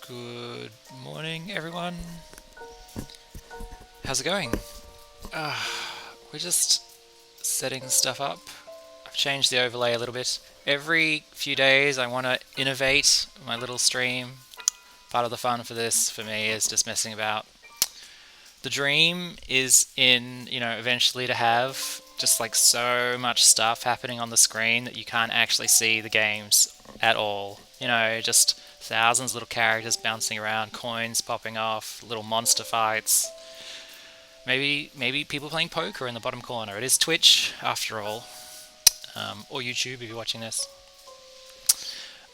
Good morning, everyone. How's it going? We're just setting stuff up. I've changed the overlay a little bit. Every few days, I want to innovate my little stream. Part of the fun for this, for me, is just messing about. The dream is eventually to have just like so much stuff happening on the screen that you can't actually see the games at all. Just thousands of little characters bouncing around, coins popping off, little monster fights. Maybe people playing poker in the bottom corner. It is Twitch, after all, or YouTube if you're watching this.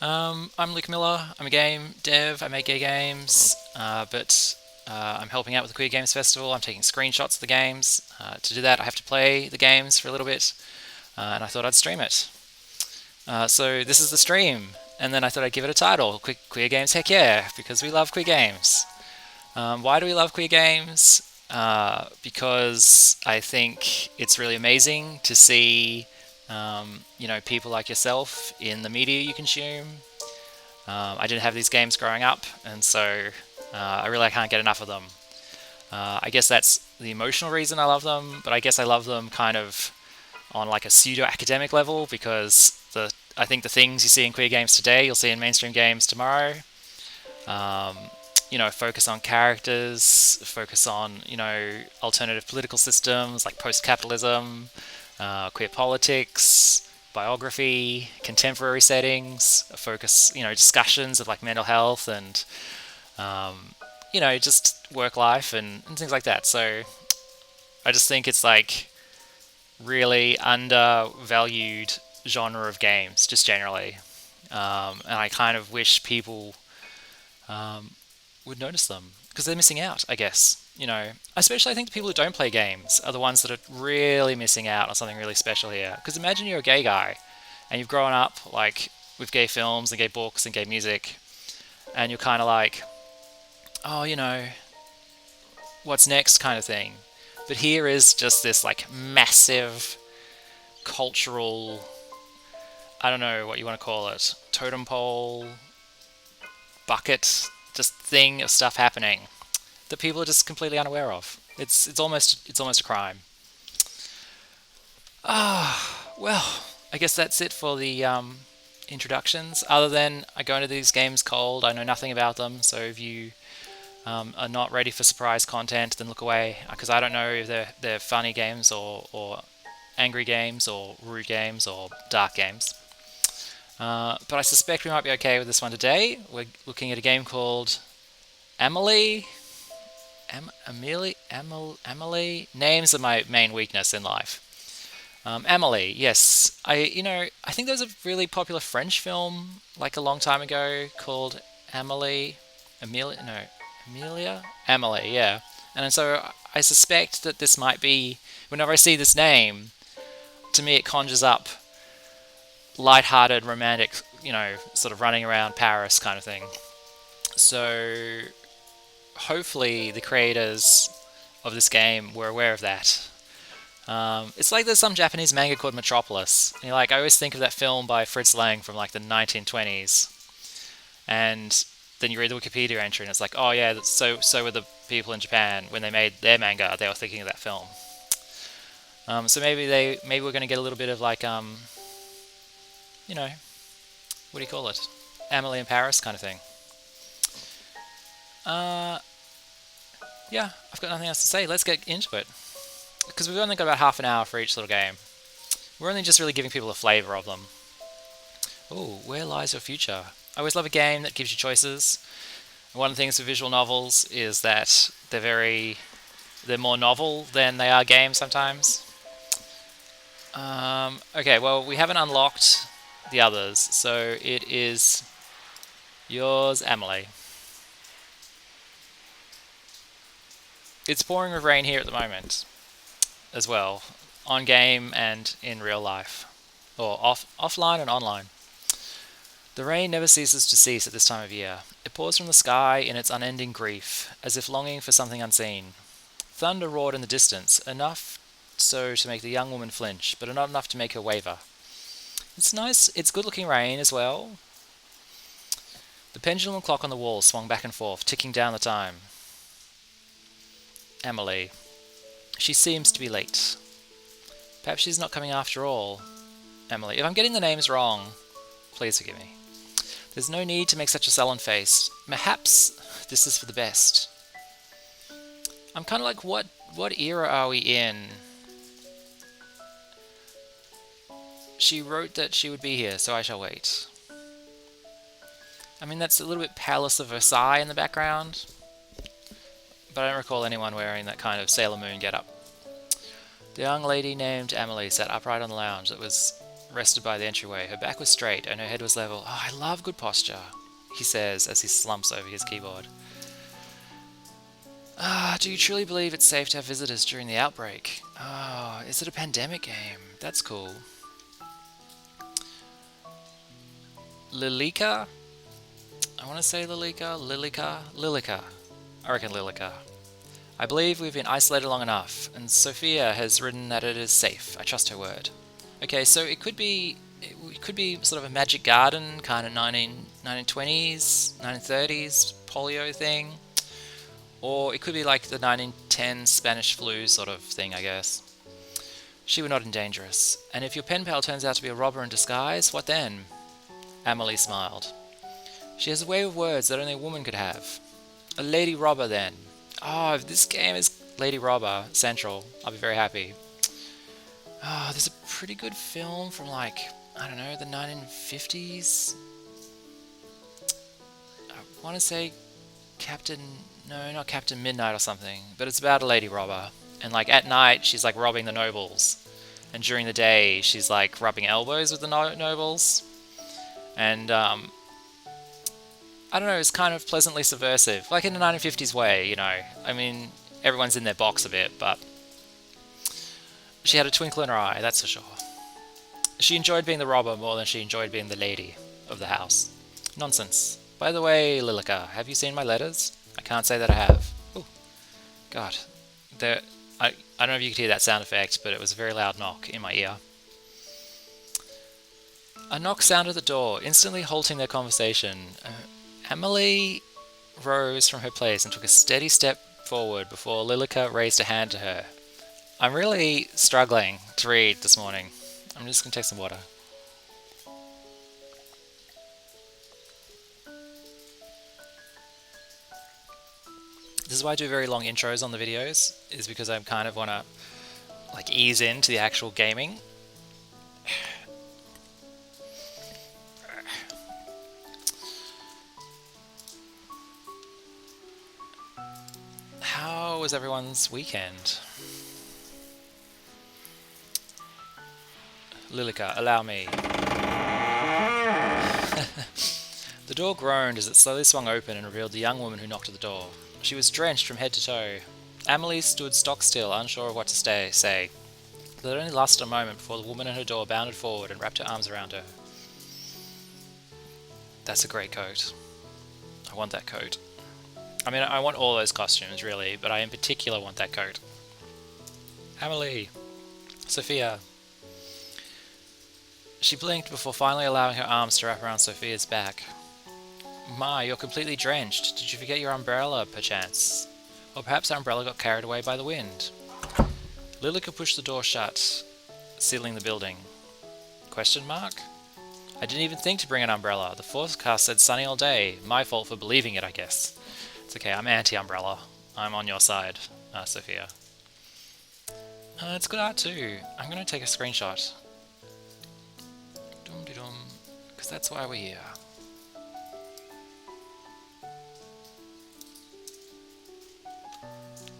I'm Luke Miller. I'm a game dev. I make gay games, but I'm helping out with the Queer Games Festival. I'm taking screenshots of the games. To do that, I have to play the games for a little bit, and I thought I'd stream it. So this is the stream, and then I thought I'd give it a title: Queer Games, heck yeah, because we love queer games. Why do we love queer games? Because I think it's really amazing to see people like yourself in the media you consume. I didn't have these games growing up, and so I can't get enough of them. I guess that's the emotional reason I love them, but I guess I love them kind of on like a pseudo-academic level because I think the things you see in queer games today, you'll see in mainstream games tomorrow. Focus on characters, focus on, alternative political systems like post-capitalism, queer politics, biography, contemporary settings, focus, discussions of like mental health and, just work life and things like that. So I just think it's like really undervalued genre of games, just generally. And I kind of wish people would notice them because they're missing out, I guess. Especially I think the people who don't play games are the ones that are really missing out on something really special here. Because imagine you're a gay guy and you've grown up like with gay films and gay books and gay music, and you're kind of like, oh, what's next kind of thing. But here is just this like massive cultural, I don't know what you want to call it, totem pole, bucket, just thing of stuff happening that people are just completely unaware of. It's almost a crime. Well, I guess that's it for the introductions. Other than I go into these games cold, I know nothing about them. So if you are not ready for surprise content, then look away because I don't know if they're funny games or angry games or rude games or dark games. But I suspect we might be okay with this one today. We're looking at a game called Amelie. Amelie. Names are my main weakness in life. Amelie, yes. I think there was a really popular French film like a long time ago called Amelie. Amelia? Amelie, yeah. And so I suspect that this might be, whenever I see this name, to me it conjures up light-hearted, romantic, sort of running around Paris kind of thing. So hopefully the creators of this game were aware of that. It's like there's some Japanese manga called Metropolis. And I always think of that film by Fritz Lang from like the 1920s. And then you read the Wikipedia entry and it's like, oh yeah, so were the people in Japan when they made their manga, they were thinking of that film. So maybe we're going to get a little bit of like what do you call it? Amelie in Paris kind of thing. Yeah, I've got nothing else to say. Let's get into it. Because we've only got about half an hour for each little game. We're only just really giving people a flavour of them. Oh, where lies your future? I always love a game that gives you choices. One of the things with visual novels is that they're more novel than they are games sometimes. Okay, well, we haven't unlocked the others, so it is yours, Amelie. It's pouring with rain here at the moment, as well, on game and in real life, or offline and online. The rain never ceases to cease at this time of year. It pours from the sky in its unending grief, as if longing for something unseen. Thunder roared in the distance, enough so to make the young woman flinch, but not enough to make her waver. It's nice, it's good looking rain as well. The pendulum clock on the wall swung back and forth, ticking down the time. Amelie. She seems to be late. Perhaps she's not coming after all. Amelie. If I'm getting the names wrong, please forgive me. There's no need to make such a sullen face. Perhaps this is for the best. I'm kind of like, what era are we in? She wrote that she would be here, so I shall wait. I mean, that's a little bit Palace of Versailles in the background, but I don't recall anyone wearing that kind of Sailor Moon getup. The young lady named Amelie sat upright on the lounge that was rested by the entryway. Her back was straight and her head was level. Oh, I love good posture, he says as he slumps over his keyboard. Do you truly believe it's safe to have visitors during the outbreak? Oh, is it a pandemic game? That's cool. Lilika? I want to say Lilika. I reckon Lilika. I believe we've been isolated long enough, and Sofia has written that it is safe. I trust her word. Okay, so it could be sort of a Magic Garden kind of 1920s, 1930s polio thing, or it could be like the 1910 Spanish flu sort of thing, I guess. She would not endanger us, and if your pen pal turns out to be a robber in disguise, what then? Amelie smiled. She has a way with words that only a woman could have. A lady robber, then. Oh, if this game is Lady Robber Central, I'll be very happy. Oh, there's a pretty good film from like, I don't know, the 1950s. I want to say not Captain Midnight or something, but it's about a lady robber. And like at night, she's like robbing the nobles. And during the day, she's like rubbing elbows with the nobles. And I don't know, it's kind of pleasantly subversive, like in the 1950s way, you know. I mean, everyone's in their box a bit, but she had a twinkle in her eye, that's for sure. She enjoyed being the robber more than she enjoyed being the lady of the house. Nonsense. By the way, Lilika, have you seen my letters? I can't say that I have. Oh, God. I don't know if you could hear that sound effect, but it was a very loud knock in my ear. A knock sounded at the door, instantly halting their conversation. Amelie rose from her place and took a steady step forward before Lilika raised a hand to her. I'm really struggling to read this morning. I'm just going to take some water. This is why I do very long intros on the videos, is because I kind of want to like ease into the actual gaming. How was everyone's weekend? Lilika, allow me. The door groaned as it slowly swung open and revealed the young woman who knocked at the door. She was drenched from head to toe. Amelie stood stock still, unsure of what to say. But it only lasted a moment before the woman at her door bounded forward and wrapped her arms around her. That's a great coat. I want that coat. I mean, I want all those costumes, really, but I in particular want that coat. Amelie. Sofia. She blinked before finally allowing her arms to wrap around Sofia's back. My, you're completely drenched. Did you forget your umbrella, perchance? Or perhaps our umbrella got carried away by the wind. Lilika pushed the door shut, sealing the building. Question mark? I didn't even think to bring an umbrella. The forecast said sunny all day. My fault for believing it, I guess. It's okay, I'm anti-umbrella. I'm on your side, Sofia. It's good art too. I'm going to take a screenshot. Dum-de-dum. Because that's why we're here.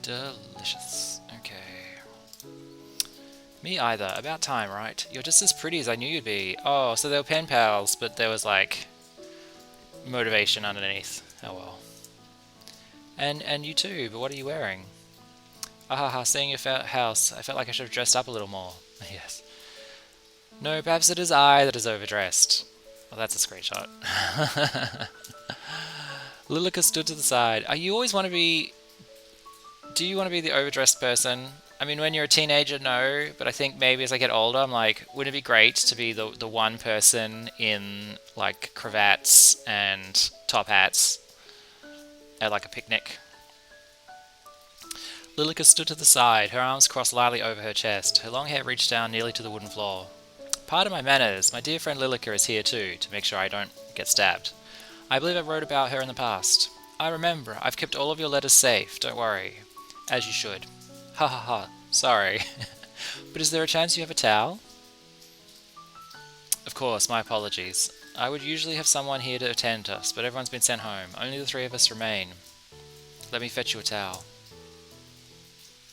Delicious. Okay. Me either. About time, right? You're just as pretty as I knew you'd be. Oh, so they were pen pals, but there was like motivation underneath. Oh well. And you too, but what are you wearing? Ahaha, seeing your house, I felt like I should have dressed up a little more. Yes. No, perhaps it is I that is overdressed. Well, that's a screenshot. Lilika stood to the side. Do you want to be the overdressed person? I mean, when you're a teenager, no, but I think maybe as I get older, I'm like, wouldn't it be great to be the one person in like cravats and top hats at like a picnic? Lilika stood to the side, her arms crossed lightly over her chest. Her long hair reached down nearly to the wooden floor. Pardon my manners, my dear friend Lilika is here too, to make sure I don't get stabbed. I believe I wrote about her in the past. I remember, I've kept all of your letters safe, don't worry. As you should. Ha ha ha, sorry. But is there a chance you have a towel? Of course, my apologies. I would usually have someone here to attend us, but everyone's been sent home. Only the three of us remain. Let me fetch you a towel.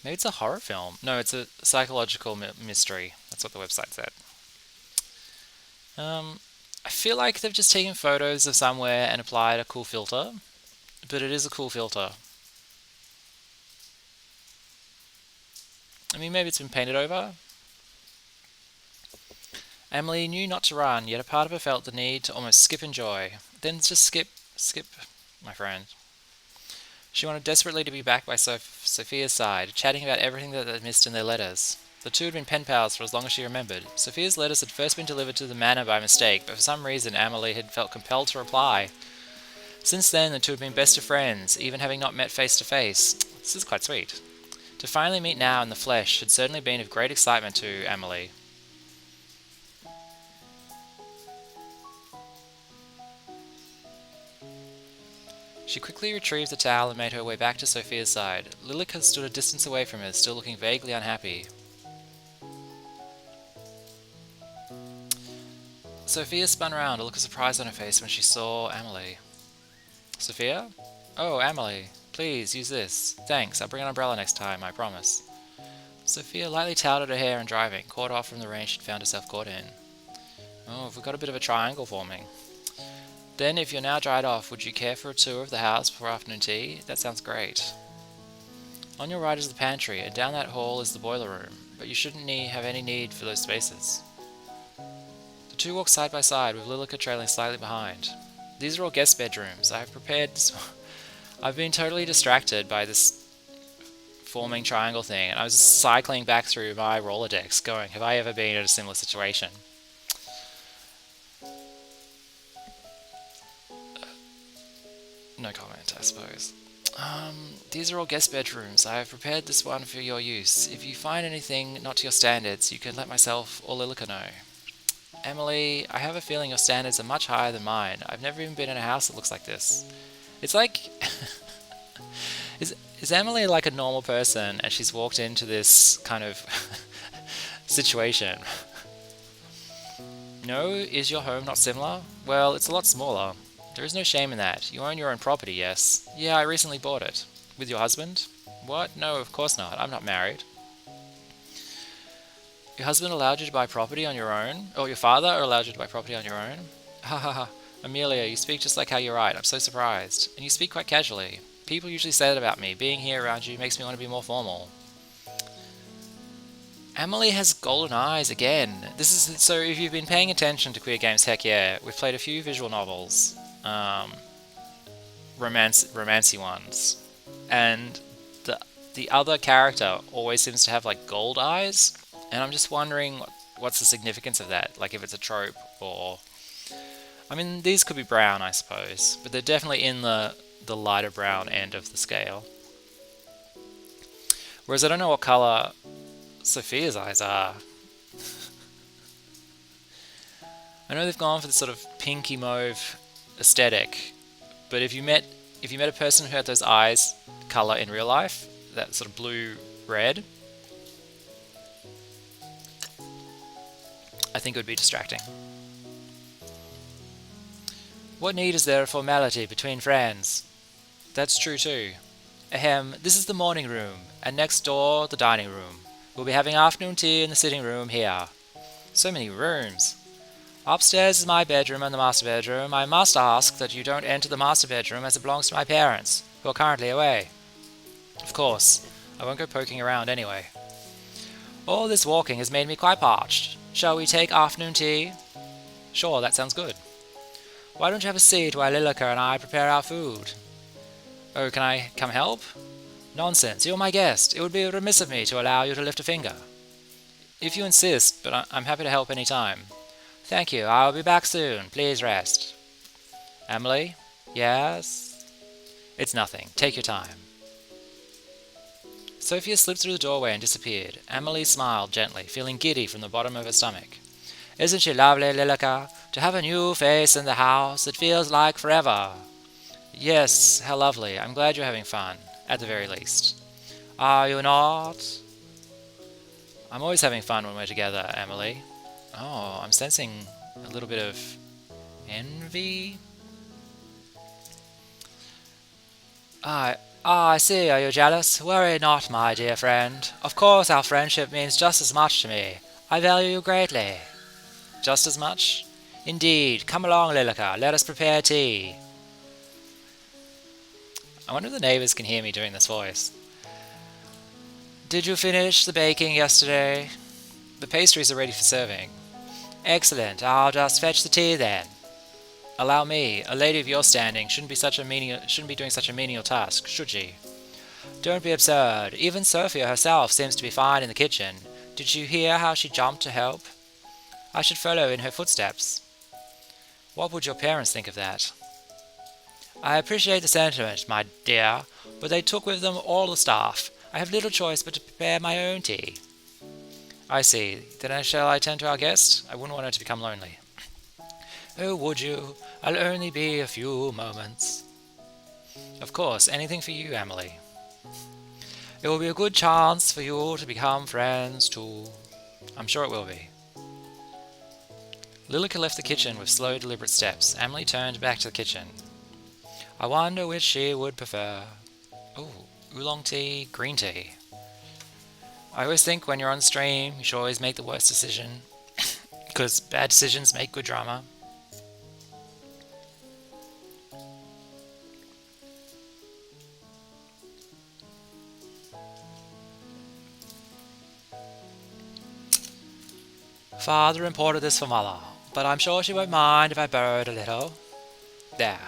Maybe it's a horror film. No, it's a psychological mystery. That's what the website said. I feel like they've just taken photos of somewhere and applied a cool filter, but it is a cool filter. I mean, maybe it's been painted over. Amelie knew not to run, yet a part of her felt the need to almost skip in joy. Then just skip, my friend. She wanted desperately to be back by Sofia's side, chatting about everything that they'd missed in their letters. The two had been pen pals for as long as she remembered. Sofia's letters had first been delivered to the manor by mistake, but for some reason Amelie had felt compelled to reply. Since then, the two had been best of friends, even having not met face to face. This is quite sweet. To finally meet now in the flesh had certainly been of great excitement to Amelie. She quickly retrieved the towel and made her way back to Sofia's side. Lilika stood a distance away from her, still looking vaguely unhappy. Sofia spun around, a look of surprise on her face when she saw Amelie. Sofia? Oh, Amelie. Please, use this. Thanks, I'll bring an umbrella next time, I promise. Sofia lightly toweled her hair and driving, caught off from the rain she'd found herself caught in. Oh, we've got a bit of a triangle forming. Then, if you're now dried off, would you care for a tour of the house before afternoon tea? That sounds great. On your right is the pantry, and down that hall is the boiler room, but you shouldn't have any need for those spaces. The two walked side by side, with Lilika trailing slightly behind. These are all guest bedrooms. I have prepared this. I've been totally distracted by this forming triangle thing, and I was just cycling back through my Rolodex going, have I ever been in a similar situation? No comment, I suppose. These are all guest bedrooms. I have prepared this one for your use. If you find anything not to your standards, you can let myself or Lilika know. Amelie, I have a feeling your standards are much higher than mine. I've never even been in a house that looks like this. It's like... is Amelie like a normal person and she's walked into this kind of situation? No, is your home not similar? Well, it's a lot smaller. There is no shame in that. You own your own property, yes? Yeah, I recently bought it. With your husband? What? No, of course not. I'm not married. Your husband allowed you to buy property on your own? Or your father allowed you to buy property on your own? Ha ha ha. Amelia, you speak just like how you write. I'm so surprised. And you speak quite casually. People usually say that about me. Being here around you makes me want to be more formal. Amelie has golden eyes again. So if you've been paying attention to Queer Games, heck yeah. We've played a few visual novels. Romancy ones. And the other character always seems to have like gold eyes. And I'm just wondering what's the significance of that? Like if it's a trope or... I mean, these could be brown, I suppose. But they're definitely in the lighter brown end of the scale. Whereas I don't know what colour Sofia's eyes are. I know they've gone for this sort of pinky mauve aesthetic. But if you met a person who had those eyes colour in real life, that sort of blue-red, I think it would be distracting. What need is there of formality between friends? That's true too. Ahem, this is the morning room, and next door the dining room. We'll be having afternoon tea in the sitting room here. So many rooms. Upstairs is my bedroom and the master bedroom. I must ask that you don't enter the master bedroom as it belongs to my parents, who are currently away. Of course, I won't go poking around anyway. All this walking has made me quite parched. Shall we take afternoon tea? Sure, that sounds good. Why don't you have a seat while Lilika and I prepare our food? Oh, can I come help? Nonsense, you're my guest. It would be remiss of me to allow you to lift a finger. If you insist, but I'm happy to help any time. Thank you, I'll be back soon. Please rest. Amelie? Yes? It's nothing. Take your time. Sophia slipped through the doorway and disappeared. Amelie smiled gently, feeling giddy from the bottom of her stomach. Isn't she lovely, Lilika? To have a new face in the house, it feels like forever. Yes, how lovely. I'm glad you're having fun, at the very least. Are you not? I'm always having fun when we're together, Amelie. Oh, I'm sensing a little bit of envy. I see. Are you jealous? Worry not, my dear friend. Of course our friendship means just as much to me. I value you greatly. Just as much? Indeed. Come along, Lilika. Let us prepare tea. I wonder if the neighbours can hear me doing this voice. Did you finish the baking yesterday? The pastries are ready for serving. Excellent. I'll just fetch the tea then. Allow me. A lady of your standing shouldn't be doing such a menial task, should she? Don't be absurd. Even Sofia herself seems to be fine in the kitchen. Did you hear how she jumped to help? I should follow in her footsteps. What would your parents think of that? I appreciate the sentiment, my dear, but they took with them all the staff. I have little choice but to prepare my own tea. I see. Then shall I attend to our guest? I wouldn't want her to become lonely. Oh, would you? I'll only be a few moments. Of course, anything for you, Amelie. It will be a good chance for you to become friends, too. I'm sure it will be. Lilika left the kitchen with slow, deliberate steps. Amelie turned back to the kitchen. I wonder which she would prefer. Oh, oolong tea, green tea. I always think when you're on stream, you should always make the worst decision, because bad decisions make good drama. Father imported this for Mother, but I'm sure she won't mind if I borrow it a little. There.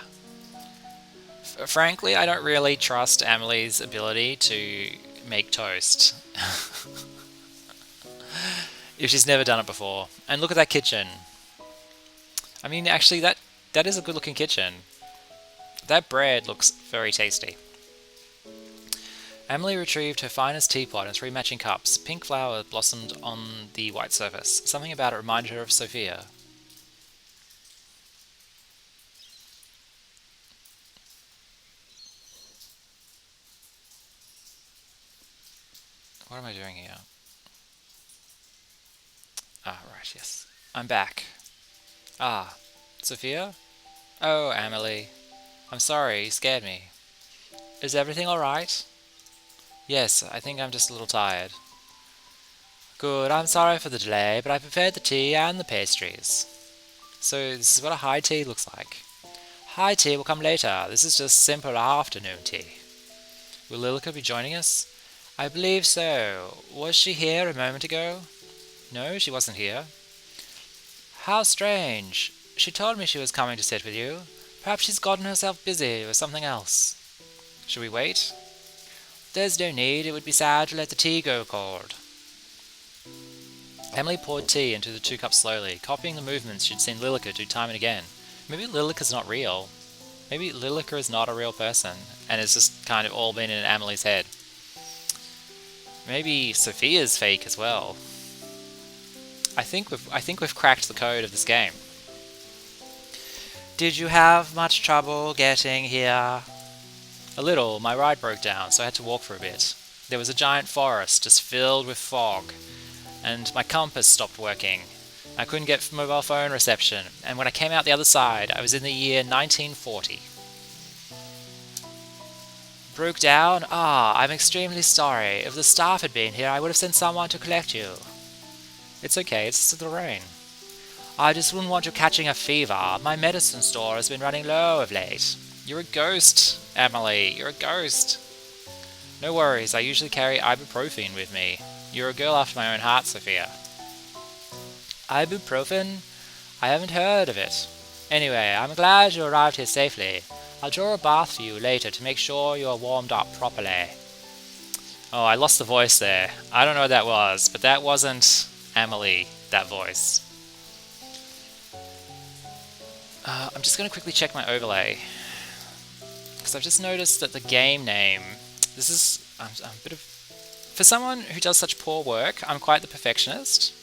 Frankly, I don't really trust Amelie's ability to make toast. If she's never done it before. And look at that kitchen. I mean, actually, that is a good looking kitchen. That bread looks very tasty. Amelie retrieved her finest teapot and 3 matching cups. Pink flower blossomed on the white surface. Something about it reminded her of Sofia. What am I doing here? Ah, right, yes. I'm back. Ah, Sofia? Oh, Amelie. I'm sorry, you scared me. Is everything alright? Yes, I think I'm just a little tired. Good, I'm sorry for the delay, but I prepared the tea and the pastries. So this is what a high tea looks like. High tea will come later. This is just simple afternoon tea. Will Lilika be joining us? I believe so. Was she here a moment ago? No, she wasn't here. How strange. She told me she was coming to sit with you. Perhaps she's gotten herself busy with something else. Should we wait? There's no need. It would be sad to let the tea go cold. Emily poured tea into the 2 cups slowly, copying the movements she'd seen Lilika do time and again. Maybe Lilika's not real. Maybe Lilika is not a real person, and it's just kind of all been in Amelie's head. Maybe Sofia's fake as well. I think we've cracked the code of this game. Did you have much trouble getting here? A little. My ride broke down, so I had to walk for a bit. There was a giant forest just filled with fog, and my compass stopped working. I couldn't get mobile phone reception, and when I came out the other side, I was in the year 1940. Broke down? Ah, I'm extremely sorry. If the staff had been here, I would have sent someone to collect you. It's okay, it's just the rain. I just wouldn't want you catching a fever. My medicine store has been running low of late. You're a ghost, Amelie. You're a ghost. No worries, I usually carry ibuprofen with me. You're a girl after my own heart, Sofia. Ibuprofen? I haven't heard of it. Anyway, I'm glad you arrived here safely. I'll draw a bath for you later to make sure you are warmed up properly. Oh, I lost the voice there. I don't know what that was, but that wasn't Amelie, that voice. I'm just going to quickly check my overlay, because I've just noticed that the game name... This is... I'm a bit of... For someone who does such poor work, I'm quite the perfectionist.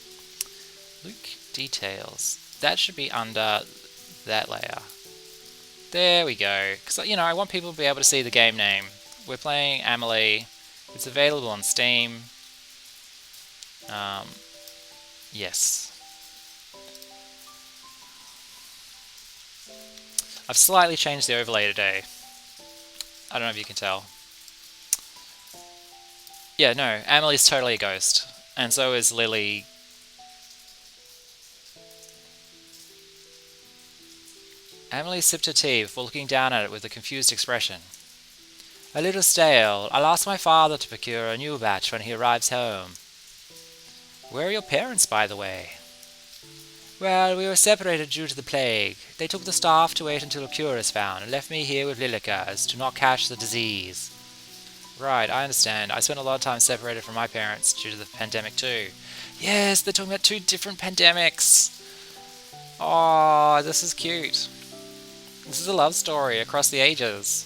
Luke details. That should be under that layer. There we go. Because, you know, I want people to be able to see the game name. We're playing Amelie. It's available on Steam. Yes. I've slightly changed the overlay today. I don't know if you can tell. Yeah, no, Amelie's totally a ghost. And so is Lily. Amelie sipped her tea before looking down at it with a confused expression. A little stale. I'll ask my father to procure a new batch when he arrives home. Where are your parents, by the way? Well, we were separated due to the plague. They took the staff to wait until a cure is found and left me here with Lilika as to not catch the disease. Right, I understand. I spent a lot of time separated from my parents due to the pandemic too. Yes, they're talking about 2 different pandemics. Oh, this is cute. This is a love story across the ages.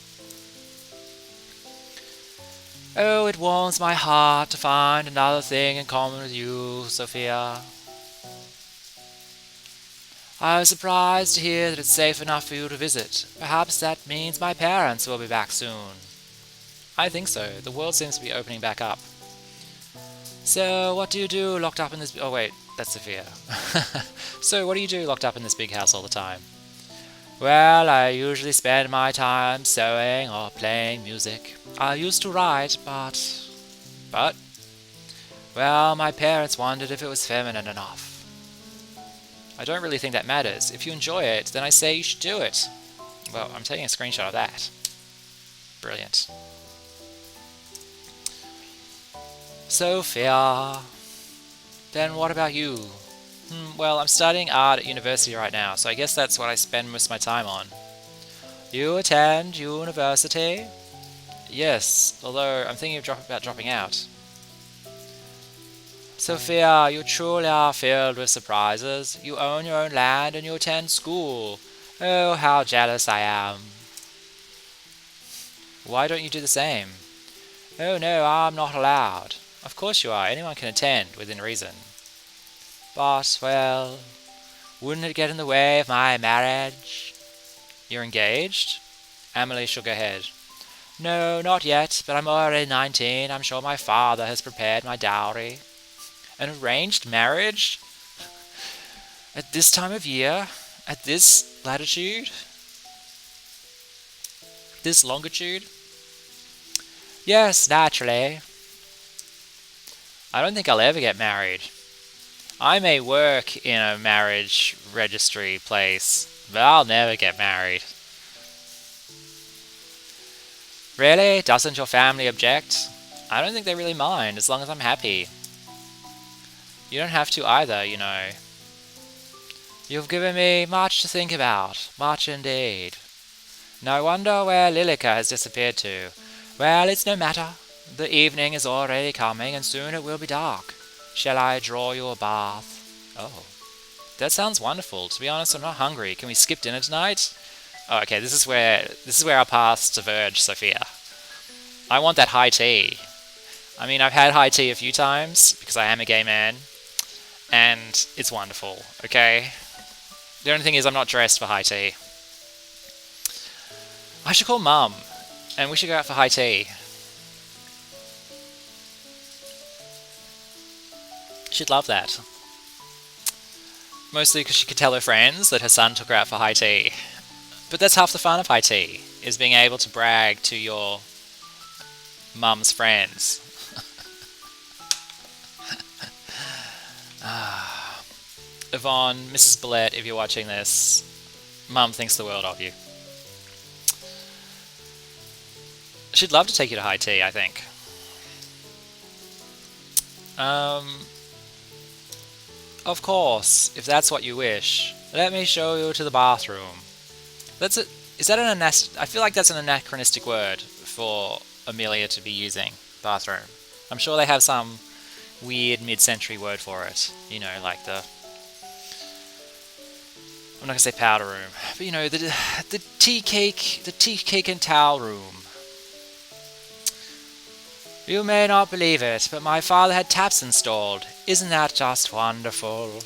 Oh, it warms my heart to find another thing in common with you, Sofia. I was surprised to hear that it's safe enough for you to visit. Perhaps that means my parents will be back soon. I think so. The world seems to be opening back up. So, what do you do locked up in this... Oh wait, that's Sofia. So, what do you do locked up in this big house all the time? Well, I usually spend my time sewing or playing music. I used to write, but... Well, my parents wondered if it was feminine enough. I don't really think that matters. If you enjoy it, then I say you should do it. Well, I'm taking a screenshot of that. Brilliant. Sofia. Then what about you? Well, I'm studying art at university right now, so I guess that's what I spend most of my time on. You attend university? Yes, although I'm thinking about dropping out. Sofia, you truly are filled with surprises. You own your own land and you attend school. Oh, how jealous I am. Why don't you do the same? Oh no, I'm not allowed. Of course you are. Anyone can attend, within reason. But, well, wouldn't it get in the way of my marriage? You're engaged? Amelie shook her head. No, not yet, but I'm already 19. I'm sure my father has prepared my dowry. An arranged marriage? At this time of year? At this latitude? This longitude? Yes, naturally. I don't think I'll ever get married. I may work in a marriage registry place, but I'll never get married. Really? Doesn't your family object? I don't think they really mind, as long as I'm happy. You don't have to either, you know. You've given me much to think about, much indeed. No wonder where Lilika has disappeared to. Well, it's no matter. The evening is already coming, and soon it will be dark. Shall I draw you a bath? Oh, that sounds wonderful. To be honest, I'm not hungry. Can we skip dinner tonight? Oh, okay, this is where our paths diverge, Sofia. I want that high tea. I mean, I've had high tea a few times because I am a gay man, and it's wonderful. Okay. The only thing is, I'm not dressed for high tea. I should call Mum, and we should go out for high tea. She'd love that. Mostly because she could tell her friends that her son took her out for high tea. But that's half the fun of high tea, is being able to brag to your mum's friends. Yvonne, Mrs. Billette, if you're watching this, Mum thinks the world of you. She'd love to take you to high tea, I think. Of course, if that's what you wish. Let me show you to the bathroom. Is that I feel like that's an anachronistic word for Amelia to be using. Bathroom. I'm sure they have some weird mid-century word for it. You know, like the... I'm not gonna say powder room, but you know, the tea cake and towel room. You may not believe it, but my father had taps installed. Isn't that just wonderful?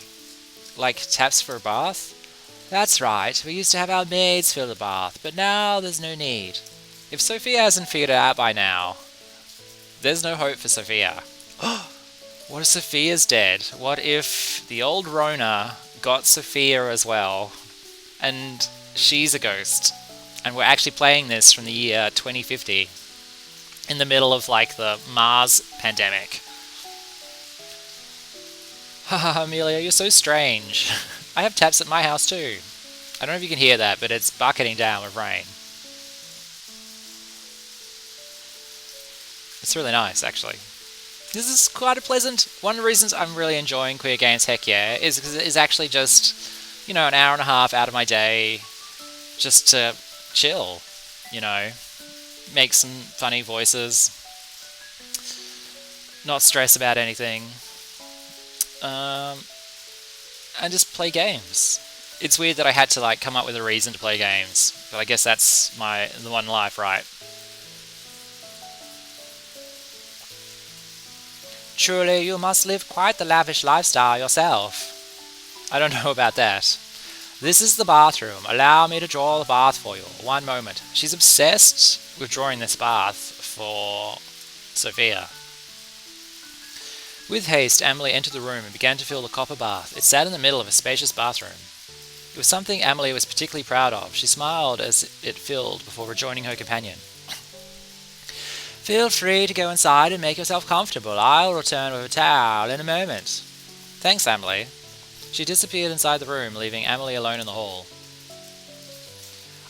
Like taps for a bath? That's right, we used to have our maids fill the bath, but now there's no need. If Sophia hasn't figured it out by now, there's no hope for Sophia. What if Sophia's dead? What if the old Rona got Sophia as well, and she's a ghost, and we're actually playing this from the year 2050, in the middle of, like, the Mars pandemic. Haha, Amelia, you're so strange. I have taps at my house too. I don't know if you can hear that, but it's bucketing down with rain. It's really nice, actually. This is quite a pleasant... One of the reasons I'm really enjoying Queer Games Heck Yeah is because it is actually just, you know, an hour and a half out of my day just to chill, you know, make some funny voices, not stress about anything, and just play games. It's weird that I had to, like, come up with a reason to play games, but I guess that's the one life, right? Truly, you must live quite the lavish lifestyle yourself. I don't know about that. This is the bathroom. Allow me to draw the bath for you. One moment. She's obsessed with drawing this bath for Sophia. With haste, Amelie entered the room and began to fill the copper bath. It sat in the middle of a spacious bathroom. It was something Amelie was particularly proud of. She smiled as it filled before rejoining her companion. Feel free to go inside and make yourself comfortable. I'll return with a towel in a moment. Thanks, Amelie. She disappeared inside the room, leaving Amelie alone in the hall.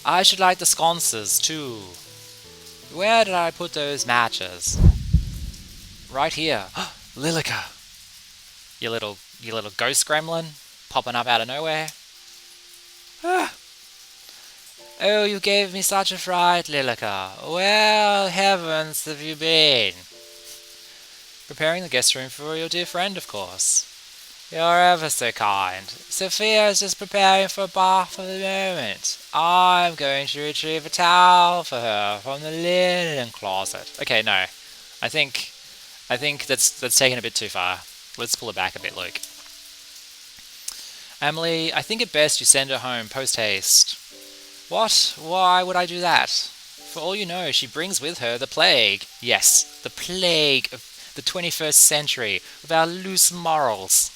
I should like the sconces, too. Where did I put those matches? Right here. Lilika! You little ghost gremlin, popping up out of nowhere. Oh, you gave me such a fright, Lilika. Where heavens have you been? Preparing the guest room for your dear friend, of course. You're ever so kind. Sophia's just preparing for a bath for the moment. I'm going to retrieve a towel for her from the linen closet. Okay, no. I think that's taken a bit too far. Let's pull it back a bit, Luke. Amelie, I think it best you send her home post-haste. What? Why would I do that? For all you know, she brings with her the plague. Yes, the plague of the 21st century, with our loose morals.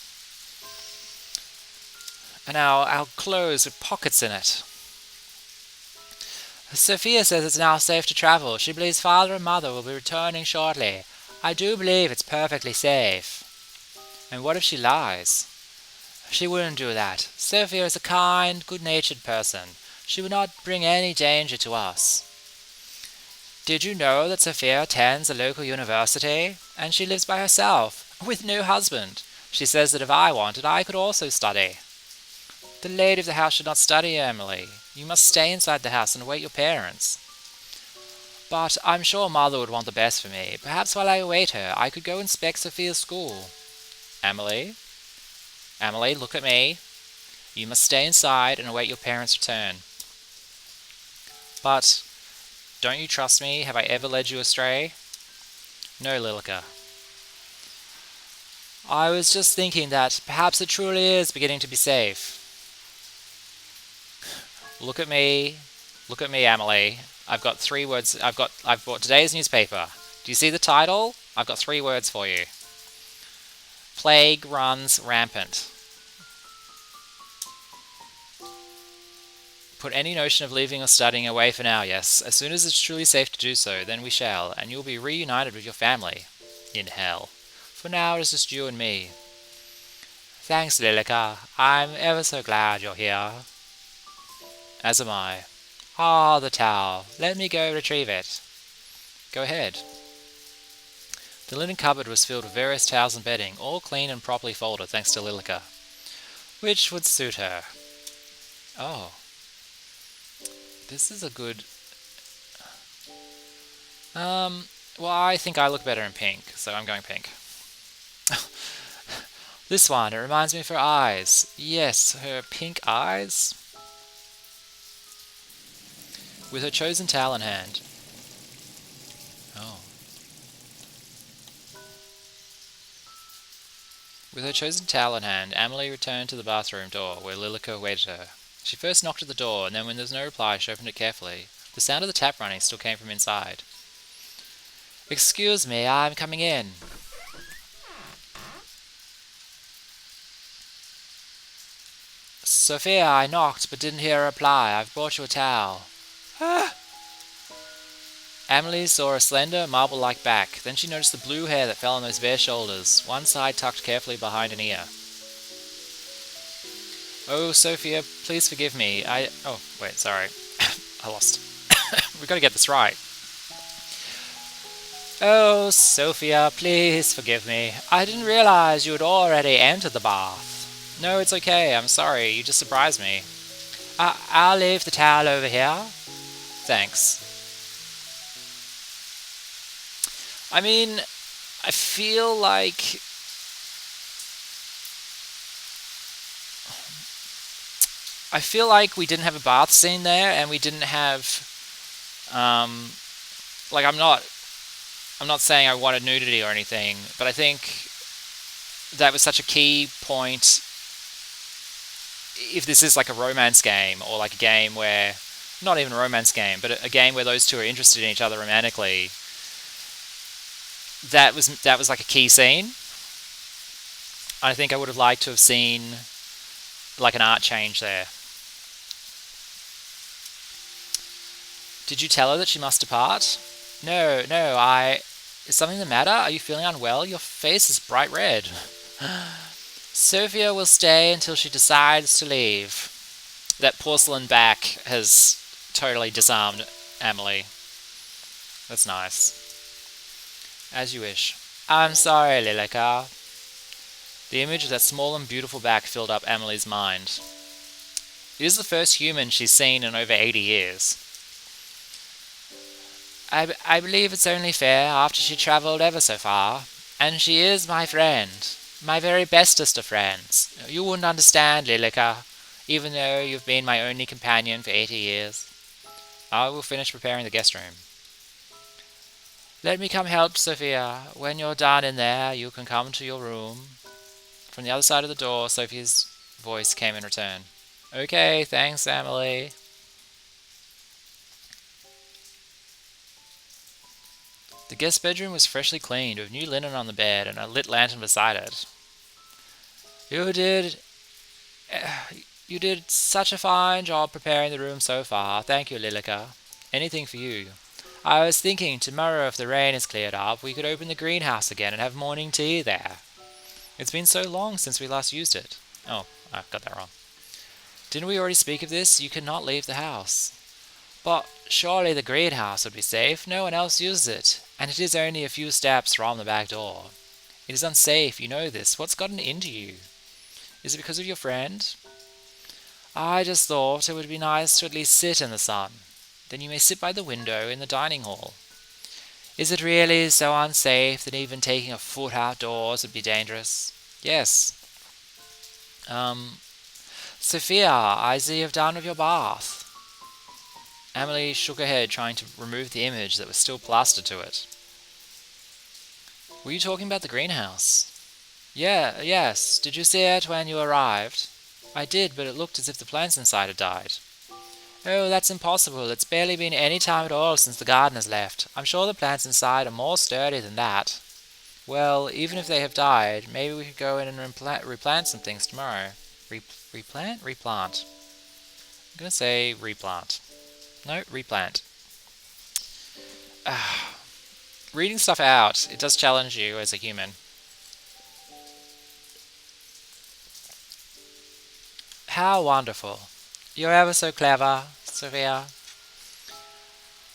And our clothes with pockets in it. Sophia says it's now safe to travel. She believes father and mother will be returning shortly. I do believe it's perfectly safe. And what if she lies? She wouldn't do that. Sophia is a kind, good-natured person. She would not bring any danger to us. Did you know that Sophia attends a local university? And she lives by herself, with no husband. She says that if I wanted, I could also study. The lady of the house should not study, Amelie. You must stay inside the house and await your parents. But I'm sure mother would want the best for me. Perhaps while I await her, I could go inspect Sophia's school. Amelie? Amelie, look at me. You must stay inside and await your parents' return. But, don't you trust me? Have I ever led you astray? No, Lilika. I was just thinking that perhaps it truly is beginning to be safe. Look at me, Amelie. I've got 3 words. I've bought today's newspaper. Do you see the title? I've got 3 words for you. Plague runs rampant. Put any notion of leaving or studying away for now, yes. As soon as it's truly safe to do so, then we shall, and you'll be reunited with your family. In hell. For now, it's just you and me. Thanks, Lilika. I'm ever so glad you're here. As am I. Ah, the towel. Let me go retrieve it. Go ahead. The linen cupboard was filled with various towels and bedding, all clean and properly folded, thanks to Lilika. Which would suit her. Oh. This is a good... Well, I think I look better in pink, so I'm going pink. This one, it reminds me of her eyes. Yes, her pink eyes. With her chosen towel in hand. Oh. With her chosen towel in hand, Amelie returned to the bathroom door, where Lilika awaited her. She first knocked at the door, and then when there was no reply, she opened it carefully. The sound of the tap running still came from inside. Excuse me, I'm coming in. Sofia, I knocked, but didn't hear a reply. I've brought you a towel. Ah! Amelie saw a slender, marble-like back. Then she noticed the blue hair that fell on those bare shoulders, one side tucked carefully behind an ear. Oh, Sofia, please forgive me. Oh, wait, sorry. I lost. We've got to get this right. Oh, Sofia, please forgive me. I didn't realize you had already entered the bath. No, it's okay. I'm sorry. You just surprised me. I'll leave the towel over here. Thanks. I mean, I feel like... we didn't have a bath scene there, and we didn't have... like, I'm not saying I wanted nudity or anything, but I think that was such a key point. If this is like a romance game, or like a game where... not even a romance game, but a game where those two are interested in each other romantically... that was like a key scene. I think I would have liked to have seen like an art change there. Did you tell her that she must depart? No, is something the matter? Are you feeling unwell? Your face is bright red. Sofia will stay until she decides to leave. That porcelain back has totally disarmed Amelie. That's nice. As you wish. I'm sorry, Lilika. The image of that small and beautiful back filled up Amelie's mind. It is the first human she's seen in over 80 years. I believe it's only fair after she travelled ever so far, and she is my friend, my very bestest of friends. You wouldn't understand, Lilika, even though you've been my only companion for 80 years. I will finish preparing the guest room. Let me come help, Sofia. When you're done in there, you can come to your room. From the other side of the door, Sofia's voice came in return. Okay, thanks, Amelie. The guest bedroom was freshly cleaned, with new linen on the bed and a lit lantern beside it. You did such a fine job preparing the room so far. Thank you, Lilika. Anything for you. I was thinking tomorrow, if the rain is cleared up, we could open the greenhouse again and have morning tea there. It's been so long since we last used it. Oh, I got that wrong. Didn't we already speak of this? You cannot leave the house. But surely the greenhouse would be safe. No one else uses it, and it is only a few steps from the back door. It is unsafe, you know this. What's gotten into you? Is it because of your friend? I just thought it would be nice to at least sit in the sun. Then you may sit by the window in the dining hall. Is it really so unsafe that even taking a foot outdoors would be dangerous? Yes. Sofia, I see you've done with your bath. Amelie shook her head, trying to remove the image that was still plastered to it. Were you talking about the greenhouse? Yes. Did you see it when you arrived? I did, but it looked as if the plants inside had died. Oh, that's impossible. It's barely been any time at all since the gardeners left. I'm sure the plants inside are more sturdy than that. Well, even if they have died, maybe we could go in and replant some things tomorrow. Replant? Replant. I'm going to say replant. No, replant. Reading stuff out, it does challenge you as a human. How wonderful. You're ever so clever, Sofia.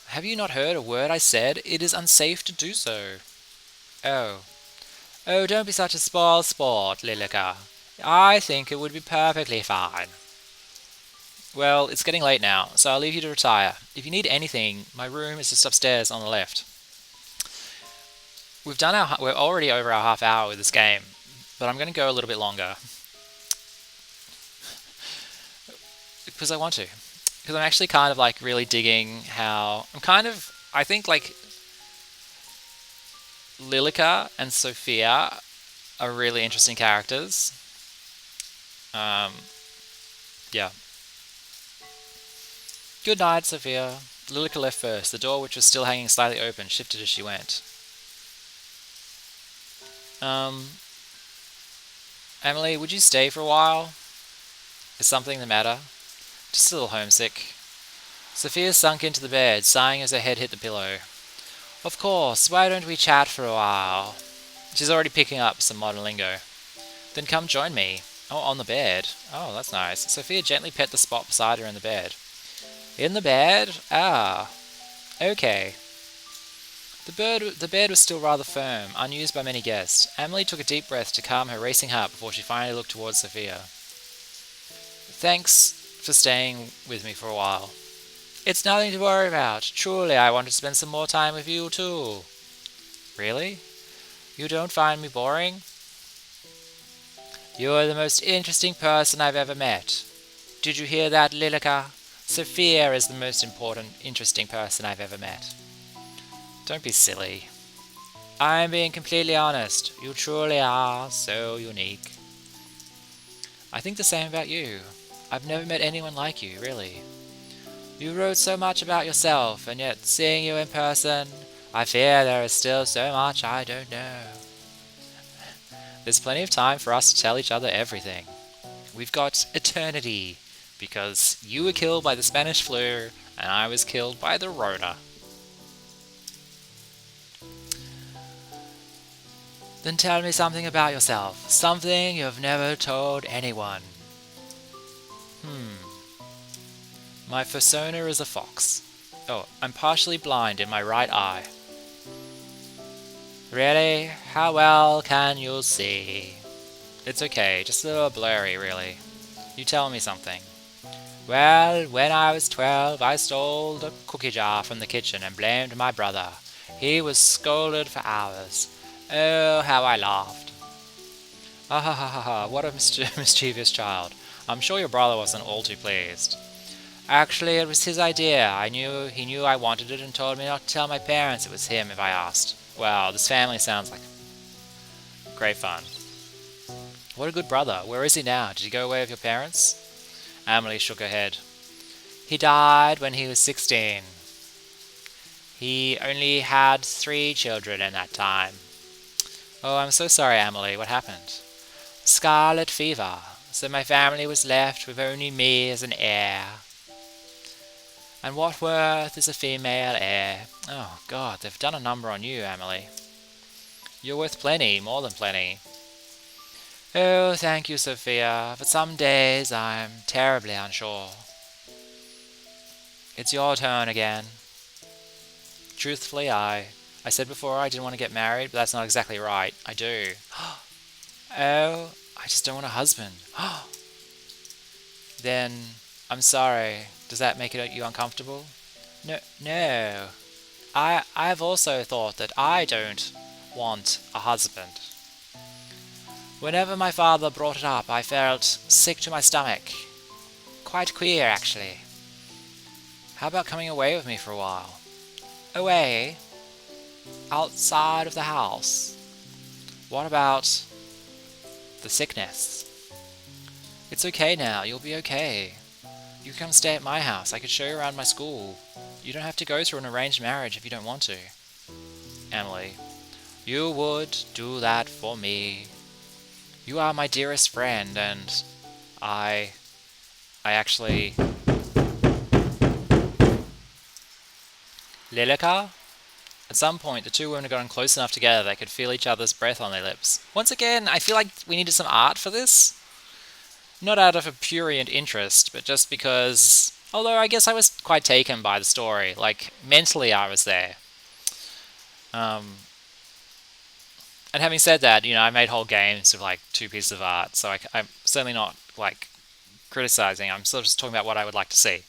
Have you not heard a word I said? It is unsafe to do so. Oh, don't be such a spoiled sport, Lilika. I think it would be perfectly fine. Well, it's getting late now, so I'll leave you to retire. If you need anything, my room is just upstairs on the left. we're already over our half hour with this game, but I'm going to go a little bit longer because I want to. Because I'm actually kind of like really digging how I think like Lilika and Sofia are really interesting characters. Um, yeah. Good night, Sofia. Lilika left first. The door, which was still hanging slightly open, shifted as she went. Amelie, would you stay for a while? Is something the matter? Just a little homesick. Sophia sunk into the bed, sighing as her head hit the pillow. Of course, why don't we chat for a while? She's already picking up some modern lingo. Then come join me. Oh, on the bed. Oh, that's nice. Sophia gently pet the spot beside her in the bed. In the bed? Ah. Okay. The bed was still rather firm, unused by many guests. Amelie took a deep breath to calm her racing heart before she finally looked towards Sophia. Thanks for staying with me for a while. It's nothing to worry about. Truly, I want to spend some more time with you too. Really? You don't find me boring? You're the most interesting person I've ever met. Did you hear that, Lilika? Sophia is the most interesting person I've ever met. Don't be silly. I'm being completely honest. You truly are so unique. I think the same about you. I've never met anyone like you, really. You wrote so much about yourself, and yet seeing you in person, I fear there is still so much I don't know. There's plenty of time for us to tell each other everything. We've got eternity, because you were killed by the Spanish flu, and I was killed by the Rona. Then tell me something about yourself, something you've never told anyone. My persona is a fox. Oh, I'm partially blind in my right eye. Really? How well can you see? It's okay, just a little blurry, really. You tell me something. Well, when I was 12, I stole the cookie jar from the kitchen and blamed my brother. He was scolded for hours. Oh, how I laughed. Ah ha ha ha ha, what a mischievous child. I'm sure your brother wasn't all too pleased. Actually, it was his idea. He knew I wanted it and told me not to tell my parents it was him if I asked. Wow, this family sounds like great fun. What a good brother. Where is he now? Did he go away with your parents? Amelie shook her head. He died when he was 16. He only had 3 children in that time. Oh, I'm so sorry, Amelie. What happened? Scarlet fever. So my family was left with only me as an heir. And what worth is a female heir? Oh, God, they've done a number on you, Amelie. You're worth plenty, more than plenty. Oh, thank you, Sophia, but some days I'm terribly unsure. It's your turn again. Truthfully, I said before I didn't want to get married, but that's not exactly right. I do. Oh, I just don't want a husband. Then, I'm sorry. Does that make you uncomfortable? No. I've also thought that I don't want a husband. Whenever my father brought it up, I felt sick to my stomach. Quite queer, actually. How about coming away with me for a while? Away? Outside of the house? What about the sickness? It's okay now, you'll be okay. You can come stay at my house, I could show you around my school. You don't have to go through an arranged marriage if you don't want to. Amelie, you would do that for me. You are my dearest friend, and I actually... Lilika? At some point, the two women had gotten close enough together they could feel each other's breath on their lips. Once again, I feel like we needed some art for this. Not out of a prurient interest, but just because... Although I guess I was quite taken by the story. Like, mentally I was there. And having said that, I made whole games with like 2 pieces of art, so I'm certainly not like criticizing. I'm sort of just talking about what I would like to see.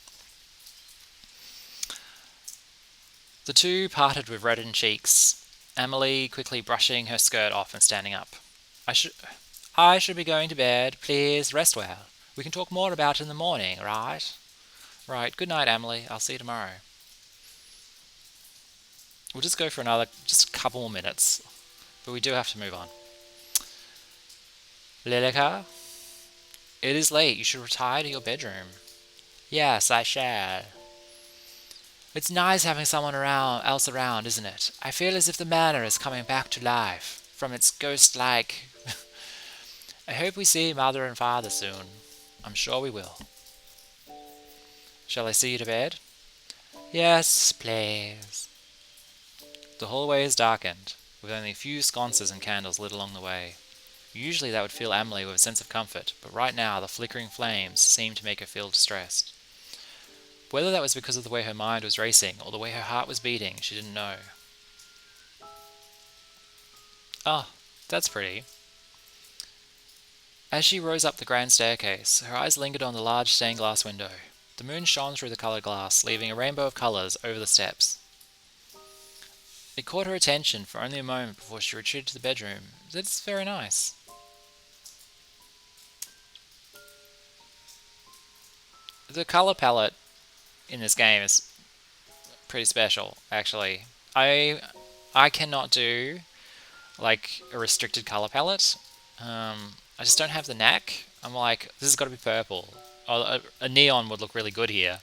The two parted with reddened cheeks. Amelie quickly brushing her skirt off and standing up. I should be going to bed. Please rest well. We can talk more about it in the morning, right? Right. Good night, Amelie. I'll see you tomorrow. We'll just go for just a couple more minutes, but we do have to move on. Lilika, it is late. You should retire to your bedroom. Yes, I shall. It's nice having someone else around, isn't it? I feel as if the manor is coming back to life from its ghost-like. I hope we see Mother and Father soon. I'm sure we will. Shall I see you to bed? Yes, please. The hallway is darkened, with only a few sconces and candles lit along the way. Usually that would fill Amelie with a sense of comfort, but right now the flickering flames seemed to make her feel distressed. Whether that was because of the way her mind was racing or the way her heart was beating, she didn't know. Ah, that's pretty. As she rose up the grand staircase, her eyes lingered on the large stained glass window. The moon shone through the coloured glass, leaving a rainbow of colours over the steps. It caught her attention for only a moment before she retreated to the bedroom. That's very nice. The colour palette in this game is pretty special, actually. I cannot do like a restricted color palette. I just don't have the knack. I'm like, this has got to be purple. Oh, a neon would look really good here.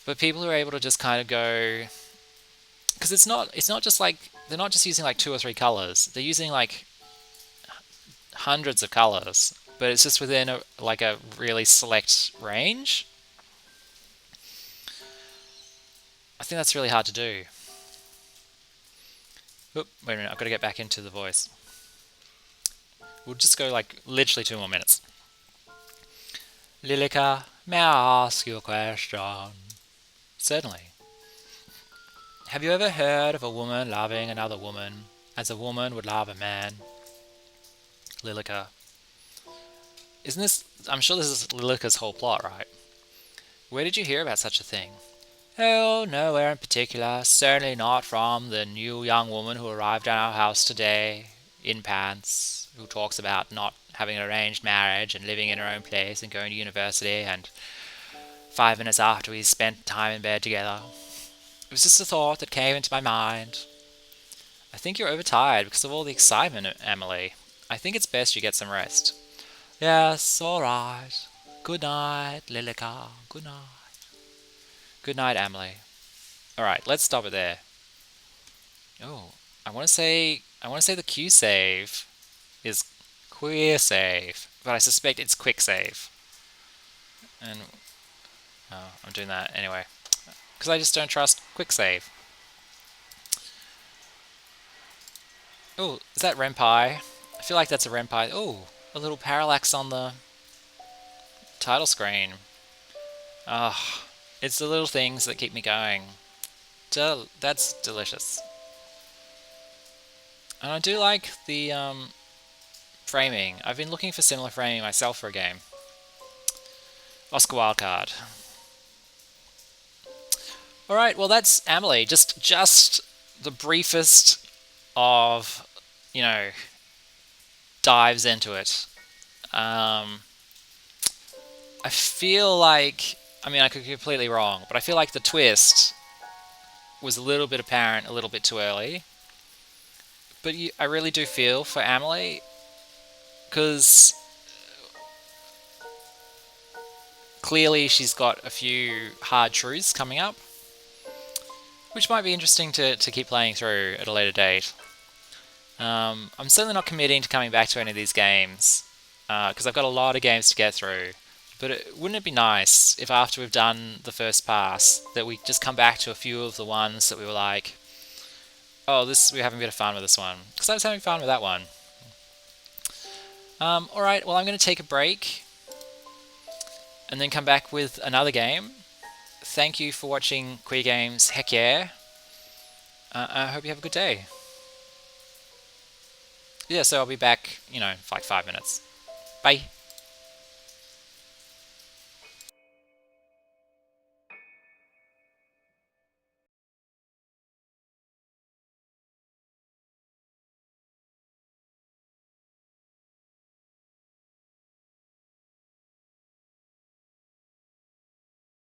But people who are able to just kind of go, because it's not just like they're not just using like 2 or 3 colors. They're using like hundreds of colors, but it's just within a really select range. I think that's really hard to do. Oop, wait a minute, I've got to get back into the voice. We'll just go like literally 2 more minutes. Lilika, may I ask you a question? Certainly. Have you ever heard of a woman loving another woman as a woman would love a man? Lilika. Isn't this... I'm sure this is Lilika's whole plot, right? Where did you hear about such a thing? Oh, nowhere in particular. Certainly not from the new young woman who arrived at our house today, in pants, who talks about not having an arranged marriage and living in her own place and going to university, and 5 minutes after we spent time in bed together. It was just a thought that came into my mind. I think you're overtired because of all the excitement, Amelie. I think it's best you get some rest. Yes, alright. Good night, Lilika. Good night. Good night, Amelie. Alright, let's stop it there. Oh, I want to say the Q save is queer save, but I suspect it's quick save. And I'm doing that anyway, because I just don't trust quick save. Oh, is that Renpai? I feel like that's a Renpai. Oh, a little parallax on the title screen. Ah, it's the little things that keep me going. That's delicious. And I do like the framing. I've been looking for similar framing myself for a game. Oscar Wildcard. Alright, well that's Amelie. Just the briefest of, dives into it. I feel like, I could be completely wrong, but I feel like the twist was a little bit apparent, a little bit too early. But I really do feel for Amelie, because clearly she's got a few hard truths coming up, which might be interesting to keep playing through at a later date. I'm certainly not committing to coming back to any of these games, because I've got a lot of games to get through. But wouldn't it be nice if after we've done the first pass, that we just come back to a few of the ones that we were like, oh, we're having a bit of fun with this one. Because I was having fun with that one. Alright, well I'm going to take a break, and then come back with another game. Thank you for watching Queer Games, heck yeah. I hope you have a good day. Yeah, so I'll be back, in like 5 minutes. Bye.